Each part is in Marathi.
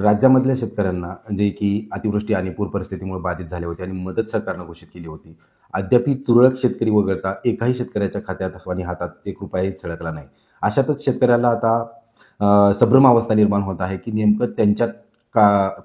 राज्यामधल्या शेतकऱ्यांना जे की अतिवृष्टी आणि पूर परिस्थितीमुळे बाधित झाले होते आणि मदत सरकारनं घोषित केली होती. अद्यापही तुरळक शेतकरी वगळता एकाही शेतकऱ्याच्या खात्यात आणि हातात एक रुपयाही झळकला नाही. अशातच शेतकऱ्याला आता संभ्रम अवस्था निर्माण होत आहे, की नेमकं त्यांच्या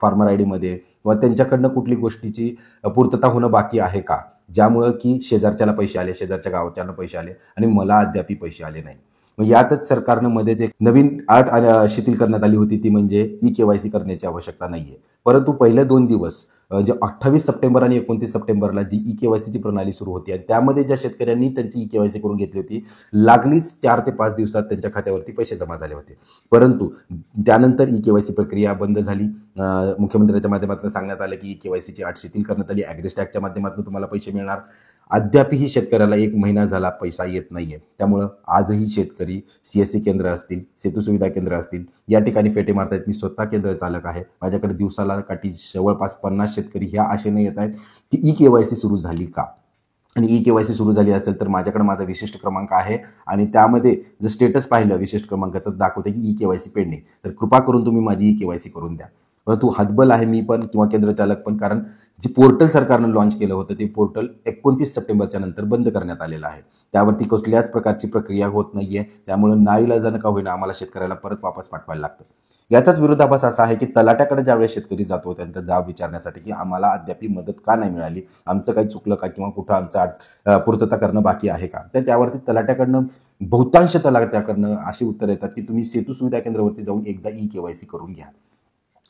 फार्मर आयडीमध्ये किंवा त्यांच्याकडनं कुठली गोष्टीची पूर्तता होणं बाकी आहे का? ज्यामुळं की शेजारच्याला पैसे आले, शेजारच्या गावच्याला पैसे आले आणि मला अद्यापही पैसे आले नाही. मग यातच सरकारनं मध्येच एक नवीन अट शिथिल करण्यात आली होती, ती म्हणजे ई-के-वाय-सी करण्याची आवश्यकता नाहीये. परंतु पहिले 2 दिवस जे 28 सप्टेंबर आणि 29 सप्टेंबरला जी ई-के-वाय-सीची प्रणाली सुरू होती आणि त्यामध्ये ज्या शेतकऱ्यांनी त्यांची ई-के-वाय-सी करून घेतली होती, लागलीच 4 ते 5 दिवसात त्यांच्या खात्यावरती पैसे जमा झाले होते. परंतु त्यानंतर ई-के-वाय-सी प्रक्रिया बंद झाली. मुख्यमंत्र्यांच्या माध्यमातून सांगण्यात आलं, की ई-के-वाय-सीची अट शिथिल करण्यात आली. ॲग्री टॅगच्या माध्यमातून तुम्हाला पैसे मिळणार. अद्यापही शेतकऱ्याला 1 महिना झाला पैसा येत नाहीये. त्यामुळं आजही शेतकरी सी-एस-सी केंद्र असतील, सेतू सुविधा केंद्र असतील, या ठिकाणी फेटे मारतायत. मी स्वतः केंद्र चालक आहे. माझ्याकडे दिवसाला काठी जवळपास 50 शेतकरी ह्या आशेने येत आहेत, की ई-के-वाय-सी सुरू झाली का? आणि ई-के-वाय-सी सुरू झाली असेल तर माझ्याकडे माझा विशिष्ट क्रमांक आहे आणि त्यामध्ये जर स्टेटस पाहिलं विशिष्ट क्रमांकाचं दाखवते की ई-के-वाय-सी पेंडिंग. तर कृपा करून तुम्ही माझी ई-के-वाय-सी करून द्या. परंतु हतबल आहे मी पण किंवा केंद्र चालक पण, कारण जे पोर्टल सरकारनं लॉन्च केलं होतं ते पोर्टल 29 सप्टेंबरच्या नंतर बंद करण्यात आलेलं आहे. त्यावरती कुठल्याच प्रकारची प्रक्रिया होत नाहीये. त्यामुळे नाईलाजानं का होईना आम्हाला शेतकऱ्याला परत वापस पाठवायला लागतं. याचाच विरोधाभास असा आहे, की तलाट्याकडे ज्यावेळेस शेतकरी जातो त्यांचा जाब विचारण्यासाठी, की आम्हाला अद्याप मदत का नाही मिळाली? आमचं काही चुकलं का? किंवा कुठं आमचं पूर्तता करणं बाकी आहे का? तर त्यावरती तलाट्याकडनं बहुतांश तलाट्याकडनं अशी उत्तर येतात, की तुम्ही सेतू सुविधा केंद्रावरती जाऊन एकदा ई-के-वाय-सी करून घ्या.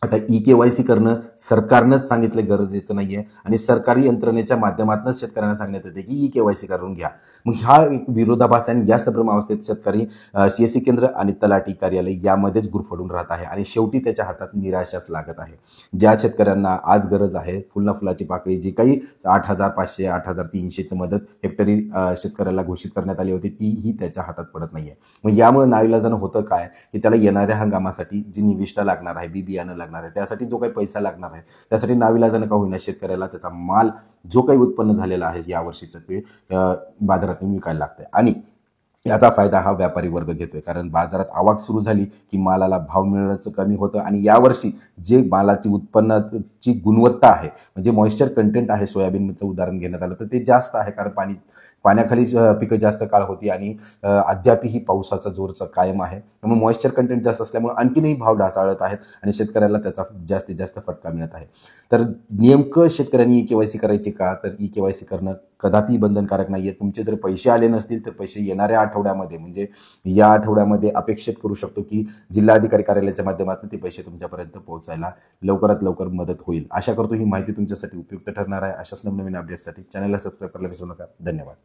आता ई-के-वाय-सी करणं सरकारनंच सांगितलं गरजेचं नाहीये आणि सरकारी यंत्रणेच्या माध्यमातूनच शेतकऱ्यांना सांगण्यात येते, की ई-के-वाय-सी करून घ्या. मग हा एक विरोधाभास आहे आणि या संभ्रम अवस्थेत शेतकरी सी-एस-सी केंद्र आणि तलाठी कार्यालय यामध्येच गुरफटून राहत आहे आणि शेवटी त्याच्या हातात निराशाच लागत आहे. ज्या शेतकऱ्यांना आज गरज आहे, फुल फुलाची पाकळी जी काही 8,500 8,300ची मदत हेक्टरी शेतकऱ्याला घोषित करण्यात आली होती, तीही त्याच्या हातात पडत नाहीये. मग यामुळे नाईलाजानं होतं काय, की त्याला येणाऱ्या हंगामासाठी जी निविष्ठा लागणार आहे, बियाणं लागणार आहे, त्यासाठी जो काही पैसा लागणार आहे, त्यासाठी नाईलाजानं का होईना शेतकऱ्याला त्याचा माल जो काही उत्पन्न झालेला आहे यावर्षीचं ते बाजारातून विकायला लागतंय आणि याचा फायदा हा व्यापारी वर्ग घेतोय. कारण बाजारात आवक सुरू झाली की मालाला भाव मिळण्याचं कमी होतं आणि यावर्षी जे मालाची उत्पन्नाची गुणवत्ता आहे, म्हणजे मॉइश्चर कंटेंट आहे, सोयाबीनचं उदाहरण घेण्यात आलं तर ते जास्त आहे, कारण पाण्याखाली पिकं जास्त काळ होती आणि अद्यापही पावसाचा जोरचा कायम आहे. त्यामुळे मॉइश्चर कंटेंट जास्त असल्यामुळे आणखीनही भाव ढासळत आहेत आणि शेतकऱ्याला त्याचा जास्तीत जास्त फटका मिळत आहे. तर नेमकं शेतकऱ्यांनी ई-के-वाय-सी करायची का? तर ई-के-वाय-सी करणं कदापि बंधनकारक नाहीये. तुमचे जर पैसे आले नसतील तर पैसे येणाऱ्या आठवड्यामध्ये, म्हणजे या आठवड्यामध्ये अपेक्षित करू शकतो, की जिल्हाधिकारी कार्यालयाच्या माध्यमातून ते पैसे तुमच्यापर्यंत पोहोचायला लवकरात लवकर मदत होईल. आशा करतो ही माहिती तुमच्यासाठी उपयुक्त ठरणार आहे. अशाच नवनवीन अपडेट्ससाठी चॅनलला सबस्क्राईब करायला विसरू नका. धन्यवाद.